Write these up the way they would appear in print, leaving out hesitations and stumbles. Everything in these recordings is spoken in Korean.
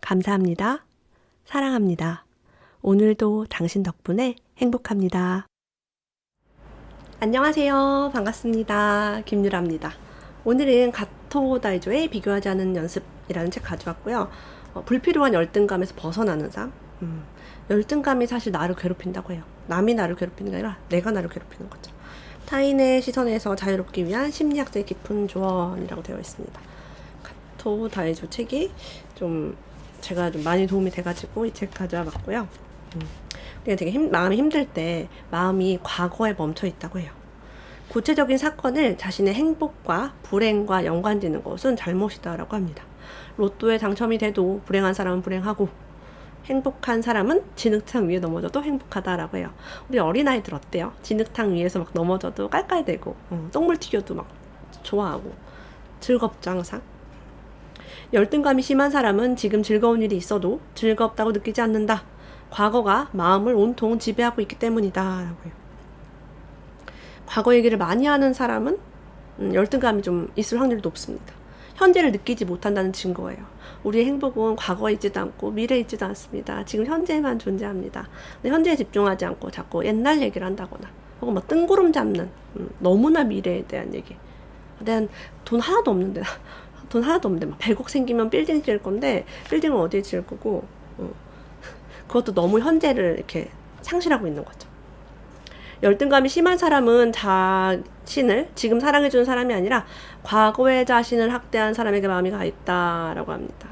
감사합니다. 사랑합니다. 오늘도 당신 덕분에 행복합니다. 안녕하세요. 반갑습니다. 김유라입니다. 오늘은 가토다이조의 비교하지 않은 연습이라는 책 가져왔고요. 불필요한 열등감에서 벗어나는 삶. 열등감이 사실 나를 괴롭힌다고 해요. 남이 나를 괴롭히는 게 아니라 내가 나를 괴롭히는 거죠. 타인의 시선에서 자유롭기 위한 심리학자의 깊은 조언이라고 되어 있습니다. 가토다이조 책이 제가 좀 많이 도움이 돼가지고 이 책 가져와 봤고요. 그냥 되게 마음이 힘들 때 마음이 과거에 멈춰 있다고 해요. 구체적인 사건을 자신의 행복과 불행과 연관짓는 것은 잘못이다라고 합니다. 로또에 당첨이 돼도 불행한 사람은 불행하고 행복한 사람은 진흙탕 위에 넘어져도 행복하다라고 해요. 우리 어린아이들 어때요? 진흙탕 위에서 막 넘어져도 깔깔대고 똥물 튀겨도 막 좋아하고 즐겁죠 항상. 열등감이 심한 사람은 지금 즐거운 일이 있어도 즐겁다고 느끼지 않는다. 과거가 마음을 온통 지배하고 있기 때문이다 라고 해요. 과거 얘기를 많이 하는 사람은 열등감이 좀 있을 확률이 높습니다. 현재를 느끼지 못한다는 증거예요. 우리의 행복은 과거에 있지도 않고 미래에 있지도 않습니다. 지금 현재에만 존재합니다. 근데 현재에 집중하지 않고 자꾸 옛날 얘기를 한다거나 혹은 뭐 뜬구름 잡는 너무나 미래에 대한 얘기. 난 돈 하나도 없는데 막 100억 생기면 빌딩 지을 건데 빌딩은 어디에 지을 거고 그것도 너무 현재를 이렇게 상실하고 있는 거죠. 열등감이 심한 사람은 자신을 지금 사랑해주는 사람이 아니라 과거의 자신을 학대한 사람에게 마음이 가 있다라고 합니다.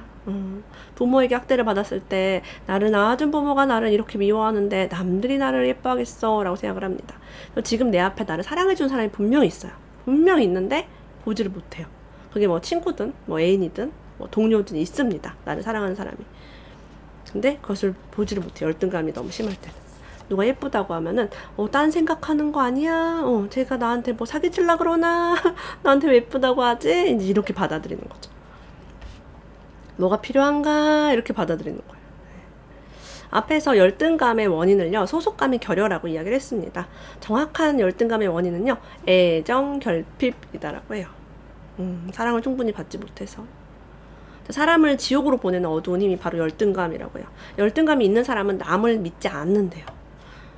부모에게 학대를 받았을 때 나를 낳아준 부모가 나를 이렇게 미워하는데 남들이 나를 예뻐하겠어 라고 생각을 합니다. 지금 내 앞에 나를 사랑해주는 사람이 분명히 있어요. 분명히 있는데 보지를 못해요. 그게 뭐 친구든 뭐 애인이든 뭐 동료든 있습니다. 나를 사랑하는 사람이. 근데 그것을 보지를 못해요. 열등감이 너무 심할 때는. 누가 예쁘다고 하면은 딴 생각하는 거 아니야? 쟤가 나한테 뭐 사기치려고 그러나? 나한테 왜 예쁘다고 하지? 이제 이렇게 받아들이는 거죠. 뭐가 필요한가? 이렇게 받아들이는 거예요. 앞에서 열등감의 원인을요, 소속감의 결여라고 이야기를 했습니다. 정확한 열등감의 원인은요, 애정 결핍이다라고 해요. 사랑을 충분히 받지 못해서. 사람을 지옥으로 보내는 어두운 힘이 바로 열등감이라고 해요. 열등감이 있는 사람은 남을 믿지 않는데요.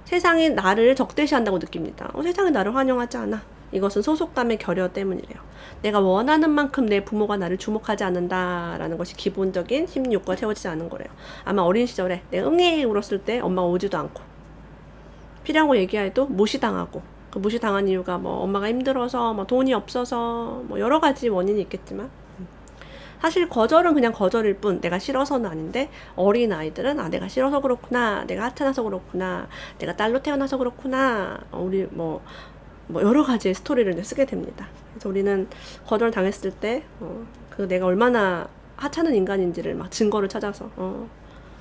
세상이 나를 적대시한다고 느낍니다. 세상이 나를 환영하지 않아. 이것은 소속감의 결여 때문이래요. 내가 원하는 만큼 내 부모가 나를 주목하지 않는다라는 것이 기본적인 심리 욕구가 채워지지 않은 거래요. 아마 어린 시절에 내가 응애 울었을 때 엄마가 오지도 않고 필요한 거 얘기해도 무시당하고 그 무시당한 이유가 뭐 엄마가 힘들어서 뭐 돈이 없어서 뭐 여러 가지 원인이 있겠지만 사실 거절은 그냥 거절일 뿐 내가 싫어서는 아닌데 어린 아이들은 내가 싫어서 그렇구나, 내가 하찮아서 그렇구나, 내가 딸로 태어나서 그렇구나, 우리 뭐 여러 가지의 스토리를 이제 쓰게 됩니다. 그래서 우리는 거절 당했을 때 그 내가 얼마나 하찮은 인간인지를 막 증거를 찾아서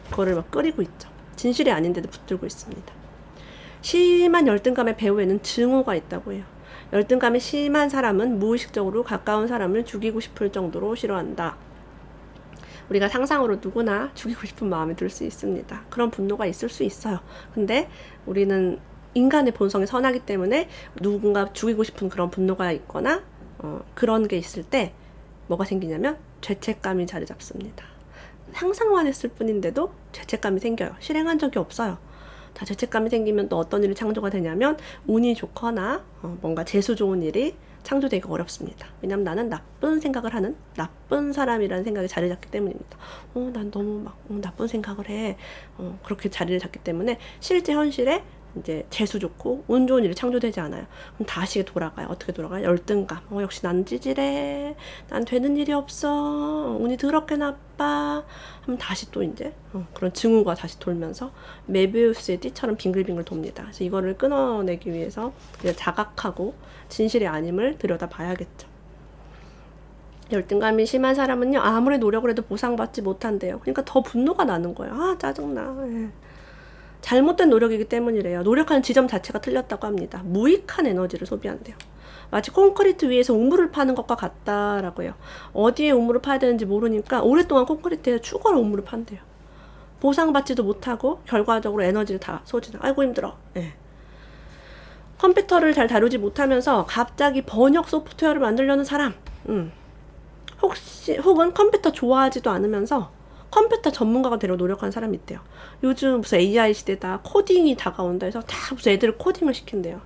그거를 막 끓이고 있죠. 진실이 아닌데도 붙들고 있습니다. 심한 열등감의 배후에는 증오가 있다고 해요. 열등감이 심한 사람은 무의식적으로 가까운 사람을 죽이고 싶을 정도로 싫어한다. 우리가 상상으로 누구나 죽이고 싶은 마음이 들 수 있습니다. 그런 분노가 있을 수 있어요. 근데 우리는 인간의 본성이 선하기 때문에 누군가 죽이고 싶은 그런 분노가 있거나 그런 게 있을 때 뭐가 생기냐면 죄책감이 자리 잡습니다. 상상만 했을 뿐인데도 죄책감이 생겨요. 실행한 적이 없어요. 죄책감이 생기면 또 어떤 일이 창조가 되냐면 운이 좋거나 뭔가 재수 좋은 일이 창조되기가 어렵습니다. 왜냐면 나는 나쁜 생각을 하는 나쁜 사람이라는 생각이 자리 잡기 때문입니다. 난 너무 막 나쁜 생각을 해. 그렇게 자리를 잡기 때문에 실제 현실에 이제 재수 좋고 운 좋은 일이 창조되지 않아요. 그럼 다시 돌아가요. 어떻게 돌아가요? 열등감. 역시 난 찌질해. 난 되는 일이 없어. 운이 더럽게 나빠. 하면 다시 또 이제 그런 증오가 다시 돌면서 메비우스의 띠처럼 빙글빙글 돕니다. 그래서 이거를 끊어내기 위해서 이제 자각하고 진실이 아님을 들여다봐야겠죠. 열등감이 심한 사람은요, 아무리 노력을 해도 보상받지 못한대요. 그러니까 더 분노가 나는 거예요. 짜증나. 잘못된 노력이기 때문이래요. 노력하는 지점 자체가 틀렸다고 합니다. 무익한 에너지를 소비한대요. 마치 콘크리트 위에서 우물을 파는 것과 같다라고 해요. 어디에 우물을 파야 되는지 모르니까 오랫동안 콘크리트에 추가로 우물을 판대요. 보상받지도 못하고 결과적으로 에너지를 다 소진해. 아이고 힘들어. 컴퓨터를 잘 다루지 못하면서 갑자기 번역 소프트웨어를 만들려는 사람, 혹은 컴퓨터 좋아하지도 않으면서 컴퓨터 전문가가 되려고 노력하는 사람이 있대요. 요즘 무슨 AI 시대다, 코딩이 다가온다 해서 다 무슨 애들을 코딩을 시킨대요.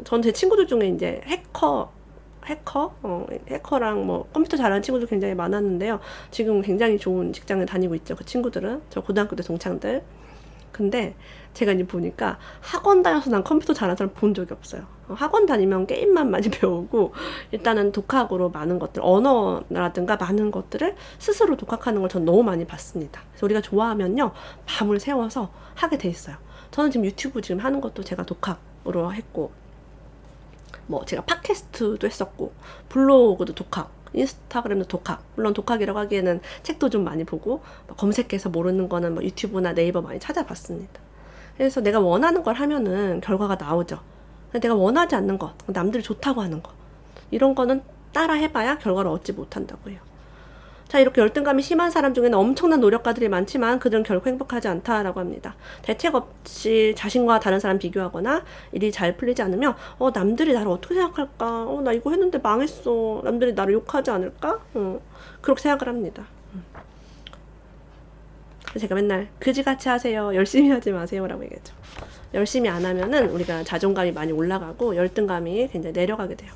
전 제 친구들 중에 이제 해커랑 뭐 컴퓨터 잘하는 친구들 굉장히 많았는데요. 지금 굉장히 좋은 직장을 다니고 있죠. 그 친구들은. 저 고등학교 때 동창들. 근데 제가 이제 보니까 학원 다녀서 난 컴퓨터 잘하는 사람 본 적이 없어요. 학원 다니면 게임만 많이 배우고 일단은 독학으로 많은 것들, 언어라든가 많은 것들을 스스로 독학하는 걸 전 너무 많이 봤습니다. 그래서 우리가 좋아하면요, 밤을 새워서 하게 돼 있어요. 저는 지금 유튜브 지금 하는 것도 제가 독학으로 했고, 뭐 제가 팟캐스트도 했었고, 블로그도 독학, 인스타그램도 독학. 물론 독학이라고 하기에는 책도 좀 많이 보고 검색해서 모르는 거는 뭐 유튜브나 네이버 많이 찾아봤습니다. 그래서 내가 원하는 걸 하면은 결과가 나오죠. 내가 원하지 않는 것, 남들이 좋다고 하는 것, 이런 거는 따라 해봐야 결과를 얻지 못한다고 해요. 자, 이렇게 열등감이 심한 사람 중에는 엄청난 노력가들이 많지만 그들은 결코 행복하지 않다라고 합니다. 대책 없이 자신과 다른 사람 비교하거나 일이 잘 풀리지 않으면 남들이 나를 어떻게 생각할까? 나 이거 했는데 망했어. 남들이 나를 욕하지 않을까? 그렇게 생각을 합니다. 제가 맨날 그지같이 하세요. 열심히 하지 마세요. 라고 얘기했죠. 열심히 안 하면은 우리가 자존감이 많이 올라가고 열등감이 굉장히 내려가게 돼요.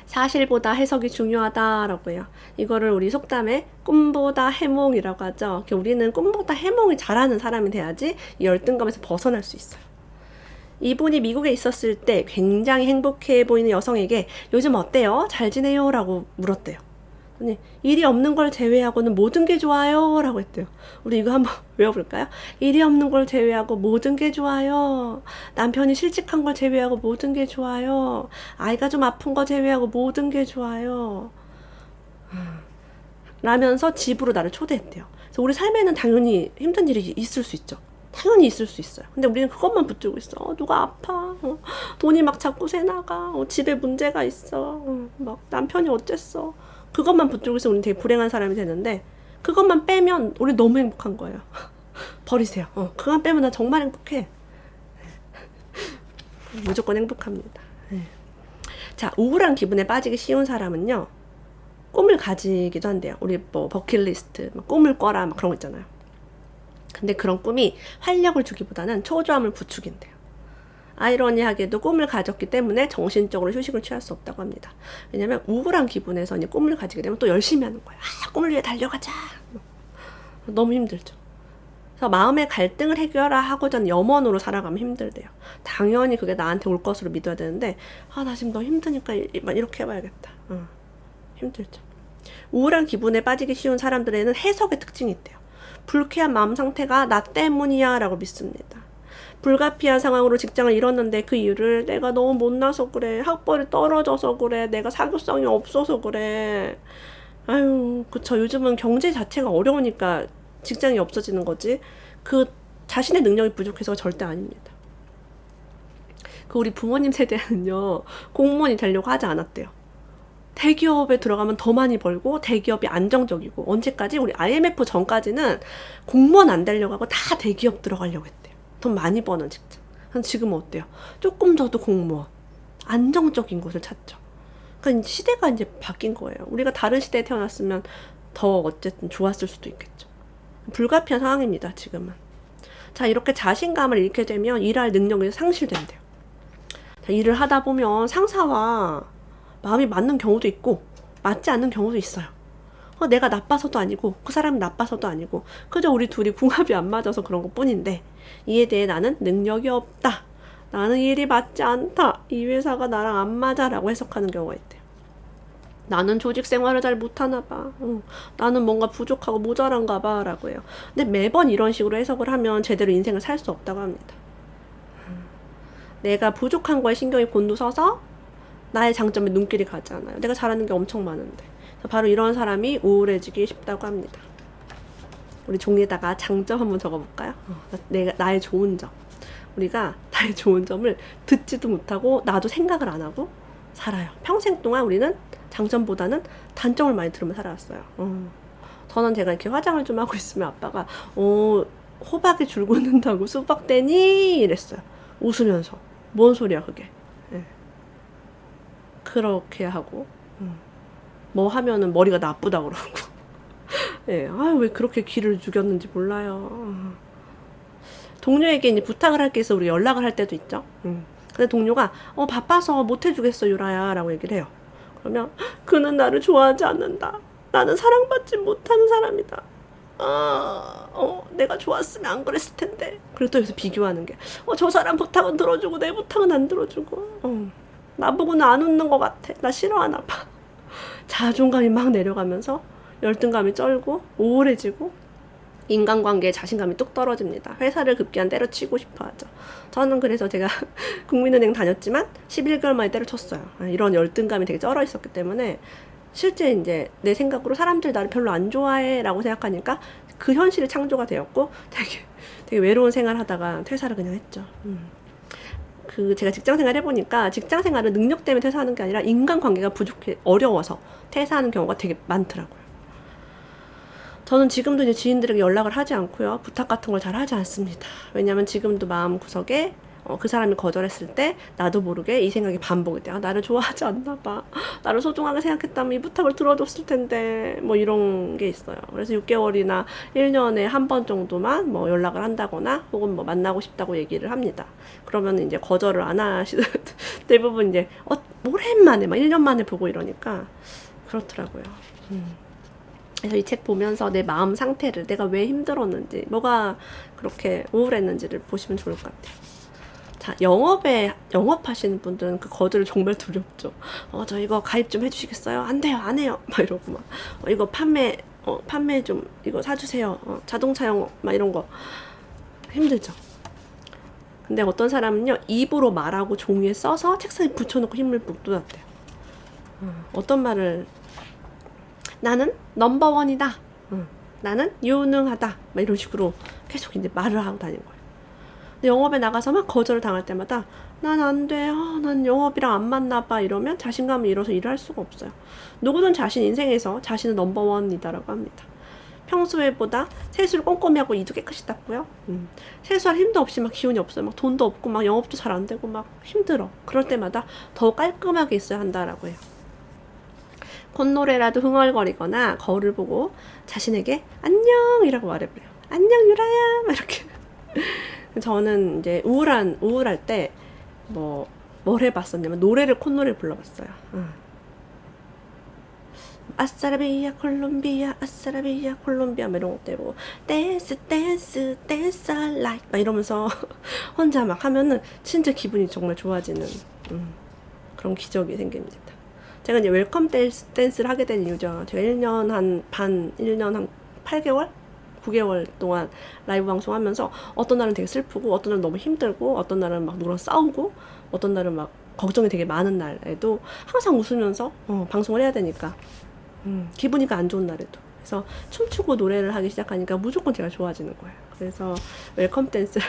사실보다 해석이 중요하다라고 해요. 이거를 우리 속담에 꿈보다 해몽이라고 하죠. 우리는 꿈보다 해몽을 잘하는 사람이 돼야지 이 열등감에서 벗어날 수 있어요. 이분이 미국에 있었을 때 굉장히 행복해 보이는 여성에게 요즘 어때요? 잘 지내요? 라고 물었대요. 아니, 일이 없는 걸 제외하고는 모든 게 좋아요 라고 했대요. 우리 이거 한번 외워볼까요? 일이 없는 걸 제외하고 모든 게 좋아요. 남편이 실직한 걸 제외하고 모든 게 좋아요. 아이가 좀 아픈 거 제외하고 모든 게 좋아요. 라면서 집으로 나를 초대했대요. 그래서 우리 삶에는 당연히 힘든 일이 있을 수 있죠. 당연히 있을 수 있어요. 근데 우리는 그것만 붙들고 있어. 누가 아파. 돈이 막 자꾸 새나가. 집에 문제가 있어. 막 남편이 어쨌어. 그것만 붙들고 있으면 우리는 되게 불행한 사람이 되는데 그것만 빼면 우리 너무 행복한 거예요. 버리세요. 그것만 빼면 나 정말 행복해. 무조건 행복합니다. 자, 우울한 기분에 빠지기 쉬운 사람은요, 꿈을 가지기도 한대요. 우리 뭐 버킷리스트, 꿈을 꿔라 막 그런 거 있잖아요. 근데 그런 꿈이 활력을 주기보다는 초조함을 부추긴대요. 아이러니하게도 꿈을 가졌기 때문에 정신적으로 휴식을 취할 수 없다고 합니다. 왜냐면 우울한 기분에서 이제 꿈을 가지게 되면 또 열심히 하는 거예요. 꿈을 위해 달려가자. 너무 힘들죠. 그래서 마음의 갈등을 해결하고자 염원으로 살아가면 힘들대요. 당연히 그게 나한테 올 것으로 믿어야 되는데 나 지금 너무 힘드니까 이렇게 해봐야겠다. 힘들죠. 우울한 기분에 빠지기 쉬운 사람들에는 해석의 특징이 있대요. 불쾌한 마음 상태가 나 때문이야 라고 믿습니다. 불가피한 상황으로 직장을 잃었는데 그 이유를 내가 너무 못나서 그래, 학벌이 떨어져서 그래, 내가 사교성이 없어서 그래. 아유, 그쵸. 요즘은 경제 자체가 어려우니까 직장이 없어지는 거지 그 자신의 능력이 부족해서가 절대 아닙니다. 우리 부모님 세대는요, 공무원이 되려고 하지 않았대요. 대기업에 들어가면 더 많이 벌고 대기업이 안정적이고, 언제까지? 우리 IMF 전까지는 공무원 안 되려고 하고 다 대기업 들어가려고 했대요. 돈 많이 버는 직장. 지금은 어때요? 조금 더도 공무원, 안정적인 곳을 찾죠. 그러니까 시대가 이제 바뀐 거예요. 우리가 다른 시대에 태어났으면 더 어쨌든 좋았을 수도 있겠죠. 불가피한 상황입니다, 지금은. 자, 이렇게 자신감을 잃게 되면 일할 능력이 상실된대요. 자, 일을 하다 보면 상사와 마음이 맞는 경우도 있고 맞지 않는 경우도 있어요. 내가 나빠서도 아니고 그 사람이 나빠서도 아니고 그저 우리 둘이 궁합이 안 맞아서 그런 것 뿐인데, 이에 대해 나는 능력이 없다, 나는 일이 맞지 않다, 이 회사가 나랑 안 맞아 라고 해석하는 경우가 있대요. 나는 조직 생활을 잘 못하나 봐, 나는 뭔가 부족하고 모자란가 봐 라고 해요. 근데 매번 이런 식으로 해석을 하면 제대로 인생을 살 수 없다고 합니다. 내가 부족한 거에 신경이 곤두서서 나의 장점에 눈길이 가지 않아요. 내가 잘하는 게 엄청 많은데. 바로 이런 사람이 우울해지기 쉽다고 합니다. 우리 종이에다가 장점 한번 적어볼까요? 나의 좋은 점. 우리가 나의 좋은 점을 듣지도 못하고 나도 생각을 안 하고 살아요. 평생 동안 우리는 장점보다는 단점을 많이 들으며 살아왔어요. 저는 제가 이렇게 화장을 좀 하고 있으면 아빠가 호박이 줄 긋는다고 수박 떼니? 이랬어요. 웃으면서. 뭔 소리야 그게. 그렇게 하고 뭐 하면은 머리가 나쁘다 그러고. 예, 아유, 왜 그렇게 기를 죽였는지 몰라요. 동료에게 이제 부탁을 할 게 있어 우리 연락을 할 때도 있죠. 근데 동료가 바빠서 못 해주겠어 유라야 라고 얘기를 해요. 그러면 그는 나를 좋아하지 않는다. 나는 사랑받지 못하는 사람이다. 내가 좋았으면 안 그랬을 텐데. 그리고 또 여기서 비교하는 게 저 사람 부탁은 들어주고 내 부탁은 안 들어주고 나보고는 안 웃는 것 같아. 나 싫어하나 봐. 자존감이 막 내려가면서 열등감이 쩔고 우울해지고 인간관계에 자신감이 뚝 떨어집니다. 회사를 급기야 때려치고 싶어 하죠. 저는 그래서 제가 국민은행 다녔지만 11개월 만에 때려쳤어요. 이런 열등감이 되게 쩔어 있었기 때문에 실제 이제 내 생각으로 사람들 나를 별로 안 좋아해 라고 생각하니까 그 현실이 창조가 되었고 되게 외로운 생활 하다가 퇴사를 그냥 했죠. 제가 직장 생활 해보니까 직장 생활은 능력 때문에 퇴사하는 게 아니라 인간관계가 부족해 어려워서 퇴사하는 경우가 되게 많더라고요. 저는 지금도 이제 지인들에게 연락을 하지 않고요. 부탁 같은 걸 잘 하지 않습니다. 왜냐면 지금도 마음 구석에 그 사람이 거절했을 때 나도 모르게 이 생각이 반복이 돼요. 나를 좋아하지 않나 봐. 나를 소중하게 생각했다면 이 부탁을 들어줬을 텐데 뭐 이런 게 있어요. 그래서 6개월이나 1년에 한 번 정도만 뭐 연락을 한다거나 혹은 뭐 만나고 싶다고 얘기를 합니다. 그러면 이제 거절을 안 하시는 대부분 이제 오랜만에 막 1년 만에 보고 이러니까 그렇더라고요. 그래서 이 책 보면서 내 마음 상태를 내가 왜 힘들었는지 뭐가 그렇게 우울했는지를 보시면 좋을 것 같아요. 자, 영업하시는 분들은 그 거절이 정말 두렵죠. 저 이거 가입 좀 해주시겠어요? 안 돼요, 안 해요. 막 이러고 막 이거 판매 좀 이거 사주세요. 자동차 영업 막 이런 거 힘들죠. 근데 어떤 사람은요 입으로 말하고 종이에 써서 책상에 붙여놓고 힘을 푹 쏟았대요. 어떤 말을 나는 넘버원이다. 나는 유능하다. 막 이런 식으로 계속 이제 말을 하고 다니는 거예요. 근데 영업에 나가서 막 거절을 당할 때마다 난 안 돼. 난 영업이랑 안 맞나 봐. 이러면 자신감을 잃어서 일을 할 수가 없어요. 누구든 자신 인생에서 자신은 넘버원이다라고 합니다. 평소에보다 세수를 꼼꼼히 하고 이도 깨끗이 닦고요. 세수할 힘도 없이 막 기운이 없어요. 막 돈도 없고 막 영업도 잘 안 되고 막 힘들어. 그럴 때마다 더 깔끔하게 있어야 한다라고 해요. 콧노래라도 흥얼거리거나 거울을 보고 자신에게 안녕이라고 말해버려요. 안녕 유라야 막 이렇게. 저는 이제 우울할 때 뭘 해봤었냐면 노래를 콧노래를 불러봤어요. 아싸라비아 콜롬비아 아싸라비아 콜롬비아 막 이런 것도 해보고 댄스 댄스 댄스 라이크 막 이러면서 혼자 막 하면은 진짜 기분이 정말 좋아지는 그런 기적이 생깁니다. 제가 이제 웰컴 댄스를 하게 된 이유죠. 제가 1년 한 8개월? 9개월 동안 라이브 방송하면서 어떤 날은 되게 슬프고 어떤 날은 너무 힘들고 어떤 날은 막 누구랑 싸우고 어떤 날은 막 걱정이 되게 많은 날에도 항상 웃으면서 방송을 해야 되니까 기분이가 안 좋은 날에도 그래서 춤추고 노래를 하기 시작하니까 무조건 제가 좋아지는 거예요. 그래서 웰컴 댄스를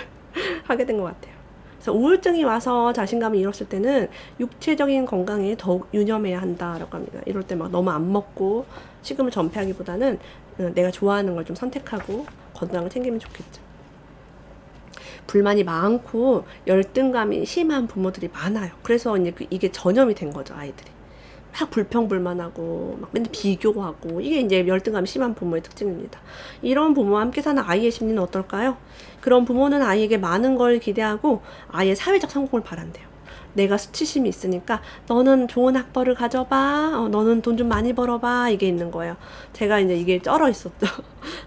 하게 된 것 같아요. 그래서 우울증이 와서 자신감을 잃었을 때는 육체적인 건강에 더욱 유념해야 한다라고 합니다. 이럴 때 막 너무 안 먹고 식음을 전폐하기보다는 내가 좋아하는 걸 좀 선택하고 건강을 챙기면 좋겠죠. 불만이 많고 열등감이 심한 부모들이 많아요. 그래서 이제 이게 전염이 된 거죠, 아이들이. 막 불평불만하고 막 맨날 비교하고 이게 이제 열등감이 심한 부모의 특징입니다. 이런 부모와 함께 사는 아이의 심리는 어떨까요? 그런 부모는 아이에게 많은 걸 기대하고 아이의 사회적 성공을 바란대요. 내가 수치심이 있으니까 너는 좋은 학벌을 가져봐. 너는 돈 좀 많이 벌어봐. 이게 있는 거예요. 제가 이제 이게 쩔어 있었죠.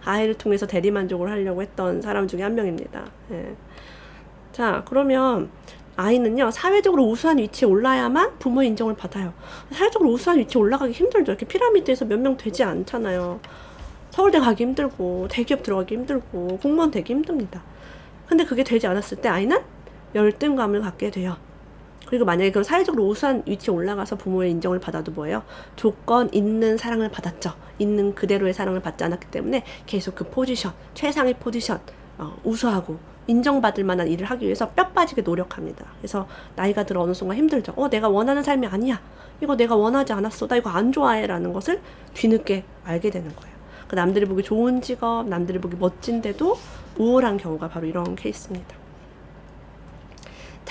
아이를 통해서 대리만족을 하려고 했던 사람 중에 한 명입니다. 예. 자, 그러면 아이는요 사회적으로 우수한 위치에 올라야만 부모의 인정을 받아요. 사회적으로 우수한 위치에 올라가기 힘들죠. 이렇게 피라미드에서 몇 명 되지 않잖아요. 서울대 가기 힘들고 대기업 들어가기 힘들고 공무원 되기 힘듭니다. 근데 그게 되지 않았을 때 아이는 열등감을 갖게 돼요. 그리고 만약에 그런 사회적으로 우수한 위치에 올라가서 부모의 인정을 받아도 뭐예요? 조건 있는 사랑을 받았죠. 있는 그대로의 사랑을 받지 않았기 때문에 계속 그 포지션, 최상의 포지션, 우수하고 인정받을 만한 일을 하기 위해서 뼈 빠지게 노력합니다. 그래서 나이가 들어 어느 순간 힘들죠. 내가 원하는 삶이 아니야. 이거 내가 원하지 않았어. 나 이거 안 좋아해. 라는 것을 뒤늦게 알게 되는 거예요. 남들이 보기 좋은 직업, 남들이 보기 멋진데도 우울한 경우가 바로 이런 케이스입니다.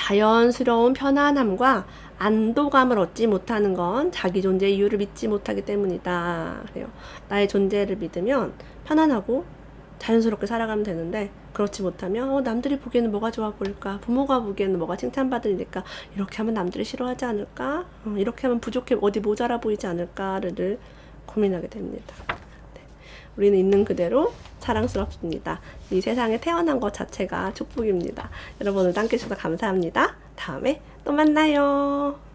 자연스러운 편안함과 안도감을 얻지 못하는 건 자기 존재의 이유를 믿지 못하기 때문이다. 그래요. 나의 존재를 믿으면 편안하고 자연스럽게 살아가면 되는데, 그렇지 못하면 남들이 보기에는 뭐가 좋아 보일까, 부모가 보기에는 뭐가 칭찬받을까, 이렇게 하면 남들이 싫어하지 않을까, 이렇게 하면 부족해, 어디 모자라 보이지 않을까를 늘 고민하게 됩니다. 네. 우리는 있는 그대로 사랑스럽습니다. 이 세상에 태어난 것 자체가 축복입니다. 여러분 오늘도 함께 해주셔서 감사합니다. 다음에 또 만나요.